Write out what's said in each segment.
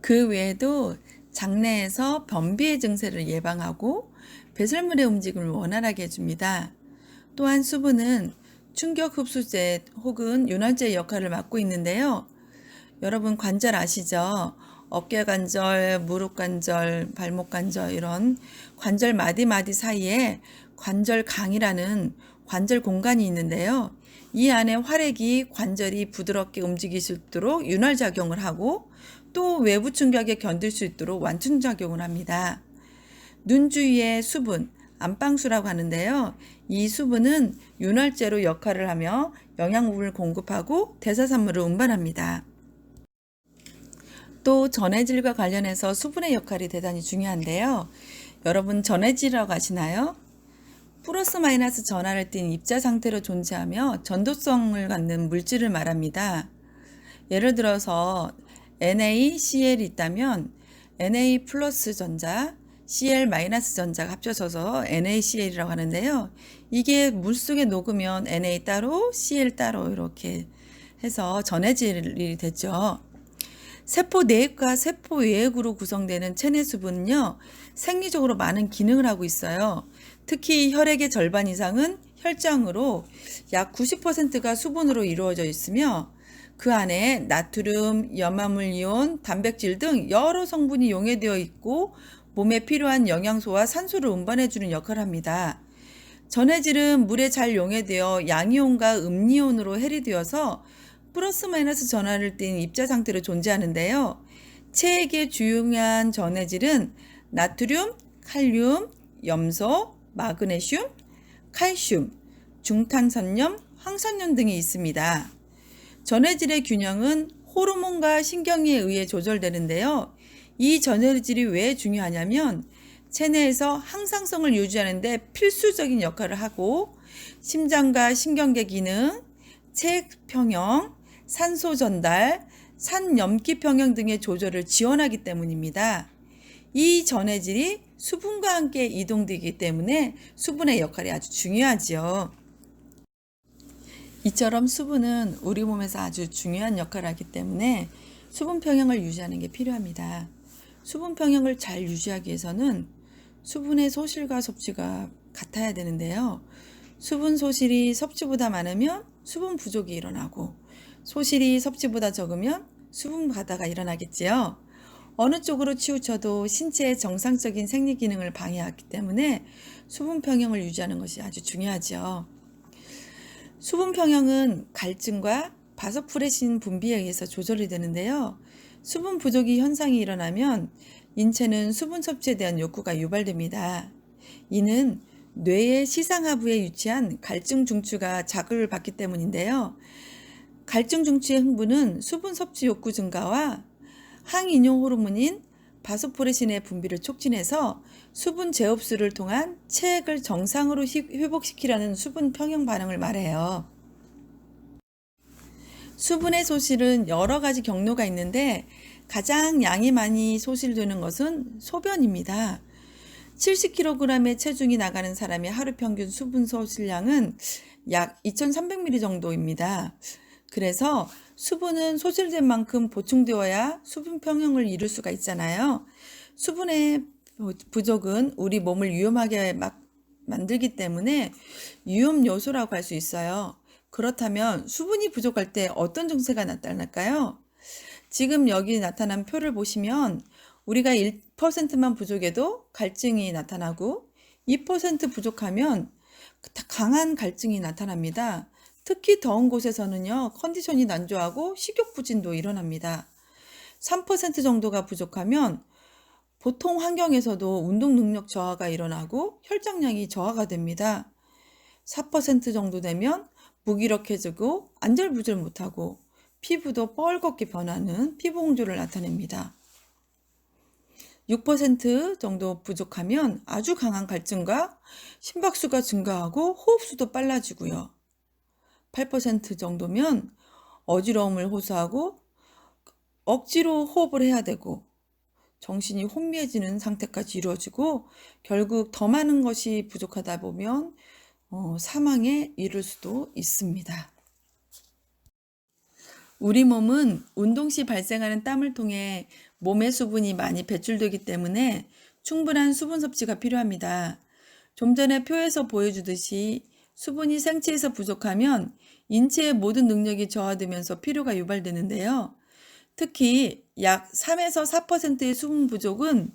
그 외에도 장내에서 변비의 증세를 예방하고 배설물의 움직임을 원활하게 해줍니다. 또한 수분은 충격 흡수제 혹은 윤활제 역할을 맡고 있는데요. 여러분 관절 아시죠? 어깨 관절, 무릎 관절, 발목 관절 이런 관절 마디마디 사이에 관절강이라는 관절 공간이 있는데요. 이 안에 활액이 관절이 부드럽게 움직일 수 있도록 윤활작용을 하고 또 외부 충격에 견딜 수 있도록 완충작용을 합니다. 눈 주위의 수분, 안방수라고 하는데요. 이 수분은 윤활제로 역할을 하며 영양분을 공급하고 대사산물을 운반합니다. 또 전해질과 관련해서 수분의 역할이 대단히 중요한데요. 여러분 전해질이라고 아시나요? 플러스 마이너스 전하를 띤 입자 상태로 존재하며 전도성을 갖는 물질을 말합니다. 예를 들어서 NaCl이 있다면 Na 플러스 전자, Cl 마이너스 전자가 합쳐져서 NaCl이라고 하는데요. 이게 물속에 녹으면 Na 따로, Cl 따로 이렇게 해서 전해질이 되죠. 세포 내액과 세포 외액으로 구성되는 체내 수분은요, 생리적으로 많은 기능을 하고 있어요. 특히 혈액의 절반 이상은 혈장으로 약 90%가 수분으로 이루어져 있으며 그 안에 나트륨, 염화물 이온, 단백질 등 여러 성분이 용해되어 있고 몸에 필요한 영양소와 산소를 운반해주는 역할을 합니다. 전해질은 물에 잘 용해되어 양이온과 음이온으로 해리되어서 플러스 마이너스 전하를 띤 입자 상태로 존재하는데요. 체액의 중요한 전해질은 나트륨, 칼륨, 염소, 마그네슘, 칼슘, 중탄산염, 황산염 등이 있습니다. 전해질의 균형은 호르몬과 신경에 의해 조절되는데요. 이 전해질이 왜 중요하냐면 체내에서 항상성을 유지하는 데 필수적인 역할을 하고 심장과 신경계 기능, 체액 평형, 산소 전달, 산염기 평형 등의 조절을 지원하기 때문입니다. 이 전해질이 수분과 함께 이동되기 때문에 수분의 역할이 아주 중요하지요. 이처럼 수분은 우리 몸에서 아주 중요한 역할을 하기 때문에 수분 평형을 유지하는 게 필요합니다. 수분 평형을 잘 유지하기 위해서는 수분의 소실과 섭취가 같아야 되는데요. 수분 소실이 섭취보다 많으면 수분 부족이 일어나고 소실이 섭취보다 적으면 수분 과다가 일어나겠지요. 어느 쪽으로 치우쳐도 신체의 정상적인 생리 기능을 방해하기 때문에 수분 평형을 유지하는 것이 아주 중요하죠. 수분 평형은 갈증과 바소프레신 분비에 의해서 조절이 되는데요. 수분 부족이 현상이 일어나면 인체는 수분 섭취에 대한 욕구가 유발됩니다. 이는 뇌의 시상하부에 위치한 갈증 중추가 자극을 받기 때문인데요. 갈증 중추의 흥분은 수분 섭취 욕구 증가와 항인용 호르몬인 바소프레신의 분비를 촉진해서 수분 재흡수를 통한 체액을 정상으로 회복시키려는 수분 평형 반응을 말해요. 수분의 소실은 여러 가지 경로가 있는데 가장 양이 많이 소실되는 것은 소변입니다. 70kg의 체중이 나가는 사람의 하루 평균 수분 소실량은 약 2300ml 정도입니다. 그래서 수분은 소실된 만큼 보충되어야 수분 평형을 이룰 수가 있잖아요. 수분의 부족은 우리 몸을 위험하게 만들기 때문에 위험 요소라고 할 수 있어요. 그렇다면 수분이 부족할 때 어떤 증세가 나타날까요? 지금 여기 나타난 표를 보시면 우리가 1%만 부족해도 갈증이 나타나고 2% 부족하면 강한 갈증이 나타납니다. 특히 더운 곳에서는요, 컨디션이 난조하고 식욕부진도 일어납니다. 3% 정도가 부족하면 보통 환경에서도 운동 능력 저하가 일어나고 혈장량이 저하가 됩니다. 4% 정도 되면 무기력해지고 안절부절 못하고 피부도 뻘겋게 변하는 피부 홍조를 나타냅니다. 6% 정도 부족하면 아주 강한 갈증과 심박수가 증가하고 호흡수도 빨라지고요. 8% 정도면 어지러움을 호소하고 억지로 호흡을 해야 되고 정신이 혼미해지는 상태까지 이루어지고 결국 더 많은 것이 부족하다 보면 사망에 이를 수도 있습니다. 우리 몸은 운동 시 발생하는 땀을 통해 몸의 수분이 많이 배출되기 때문에 충분한 수분 섭취가 필요합니다. 좀 전에 표에서 보여주듯이 수분이 생체에서 부족하면 인체의 모든 능력이 저하되면서 피로가 유발되는데요. 특히 약 3에서 4%의 수분 부족은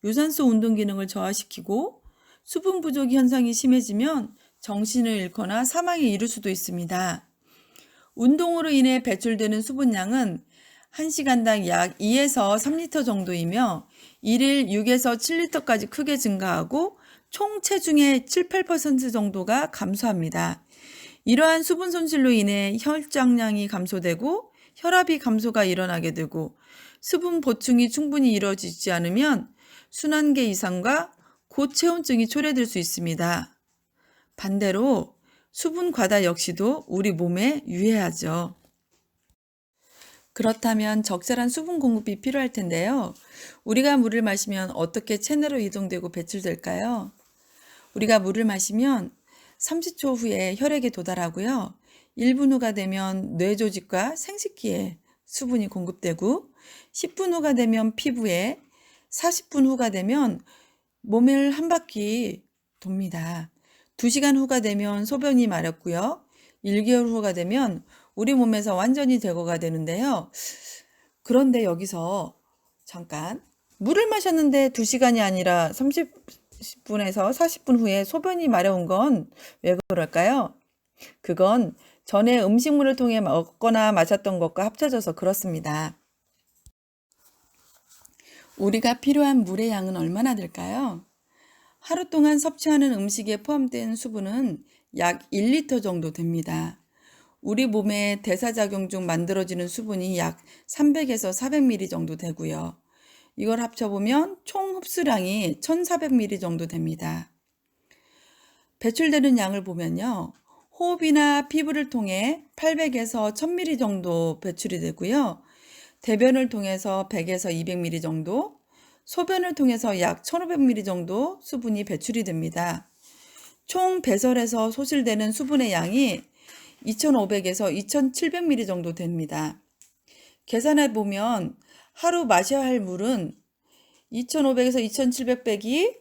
유산소 운동 기능을 저하시키고 수분 부족 현상이 심해지면 정신을 잃거나 사망에 이를 수도 있습니다. 운동으로 인해 배출되는 수분량은 1시간당 약 2에서 3리터 정도이며 1일 6에서 7리터까지 크게 증가하고 총 체중의 7, 8% 정도가 감소합니다. 이러한 수분 손실로 인해 혈장량이 감소되고 혈압이 감소가 일어나게 되고 수분 보충이 충분히 이루어지지 않으면 순환계 이상과 고체온증이 초래될 수 있습니다. 반대로 수분 과다 역시도 우리 몸에 유해하죠. 그렇다면 적절한 수분 공급이 필요할 텐데요. 우리가 물을 마시면 어떻게 체내로 이동되고 배출될까요? 우리가 물을 마시면 30초 후에 혈액에 도달하고요. 1분 후가 되면 뇌 조직과 생식기에 수분이 공급되고 10분 후가 되면 피부에 40분 후가 되면 몸을 한 바퀴 돕니다. 2시간 후가 되면 소변이 마렵고요. 1개월 후가 되면 우리 몸에서 완전히 제거가 되는데요. 그런데 여기서 잠깐 물을 마셨는데 2시간이 아니라 30분에서 40분 후에 소변이 마려운 건 왜 그럴까요? 그건 전에 음식물을 통해 먹거나 마셨던 것과 합쳐져서 그렇습니다. 우리가 필요한 물의 양은 얼마나 될까요? 하루 동안 섭취하는 음식에 포함된 수분은 약 1리터 정도 됩니다. 우리 몸의 대사작용 중 만들어지는 수분이 약 300에서 400ml 정도 되고요. 이걸 합쳐보면 총 흡수량이 1400ml 정도 됩니다. 배출되는 양을 보면요. 호흡이나 피부를 통해 800에서 1000ml 정도 배출이 되고요. 대변을 통해서 100에서 200ml 정도, 소변을 통해서 약 1500ml 정도 수분이 배출이 됩니다. 총 배설에서 소실되는 수분의 양이 2500에서 2700ml 정도 됩니다. 계산해 보면 하루 마셔야 할 물은 2500에서 2700 빼기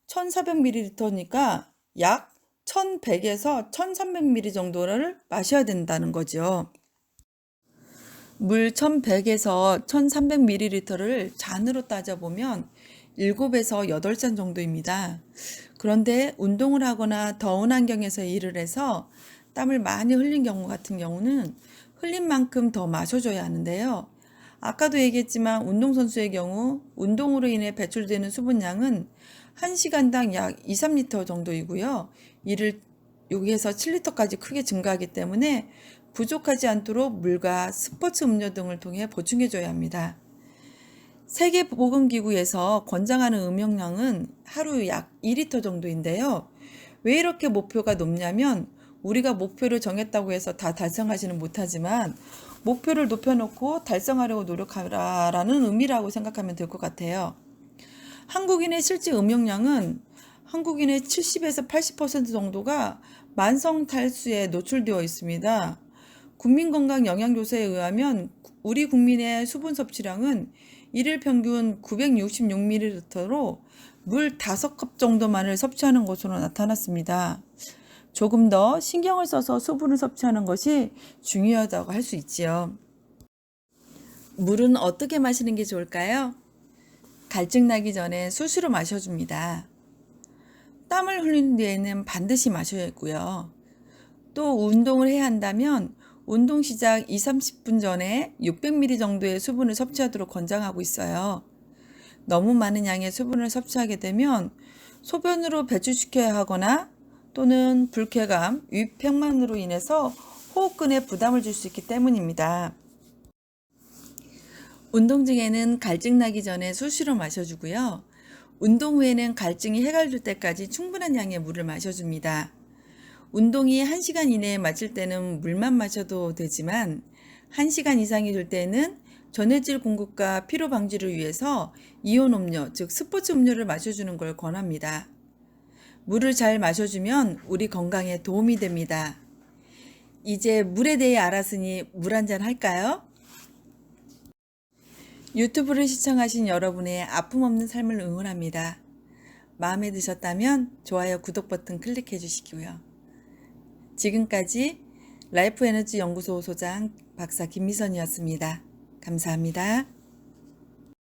1400ml니까 약 1100에서 1300ml 정도를 마셔야 된다는 거죠. 물 1100에서 1300ml를 잔으로 따져보면 7에서 8잔 정도입니다. 그런데 운동을 하거나 더운 환경에서 일을 해서 땀을 많이 흘린 경우 같은 경우는 흘린 만큼 더 마셔줘야 하는데요. 아까도 얘기했지만 운동선수의 경우 운동으로 인해 배출되는 수분량은 1시간당 약 2, 3리터 정도이고요. 이를 6에서 7리터까지 크게 증가하기 때문에 부족하지 않도록 물과 스포츠 음료 등을 통해 보충해줘야 합니다. 세계보건기구에서 권장하는 음용량은 하루 약 2리터 정도인데요. 왜 이렇게 목표가 높냐면 우리가 목표를 정했다고 해서 다 달성하지는 못하지만 목표를 높여놓고 달성하려고 노력하라는 의미라고 생각하면 될 것 같아요. 한국인의 실제 음용량은 한국인의 70에서 80% 정도가 만성 탈수에 노출되어 있습니다. 국민건강영양조사에 의하면 우리 국민의 수분 섭취량은 일일 평균 966ml로 물 5컵 정도만을 섭취하는 것으로 나타났습니다. 조금 더 신경을 써서 수분을 섭취하는 것이 중요하다고 할 수 있지요. 물은 어떻게 마시는 게 좋을까요? 갈증 나기 전에 수시로 마셔줍니다. 땀을 흘린 뒤에는 반드시 마셔야 했고요. 또 운동을 해야 한다면 운동 시작 2-30분 전에 600ml 정도의 수분을 섭취하도록 권장하고 있어요. 너무 많은 양의 수분을 섭취하게 되면 소변으로 배출시켜야 하거나 또는 불쾌감, 위팽만으로 인해서 호흡근에 부담을 줄 수 있기 때문입니다. 운동 중에는 갈증 나기 전에 수시로 마셔주고요. 운동 후에는 갈증이 해결될 때까지 충분한 양의 물을 마셔줍니다. 운동이 1시간 이내에 마칠 때는 물만 마셔도 되지만 1시간 이상이 될 때는 전해질 공급과 피로 방지를 위해서 이온 음료, 즉 스포츠 음료를 마셔주는 걸 권합니다. 물을 잘 마셔주면 우리 건강에 도움이 됩니다. 이제 물에 대해 알았으니 물 한잔 할까요? 유튜브를 시청하신 여러분의 아픔 없는 삶을 응원합니다. 마음에 드셨다면 좋아요, 구독 버튼 클릭해 주시고요. 지금까지 라이프 에너지 연구소 소장 박사 김미선이었습니다. 감사합니다.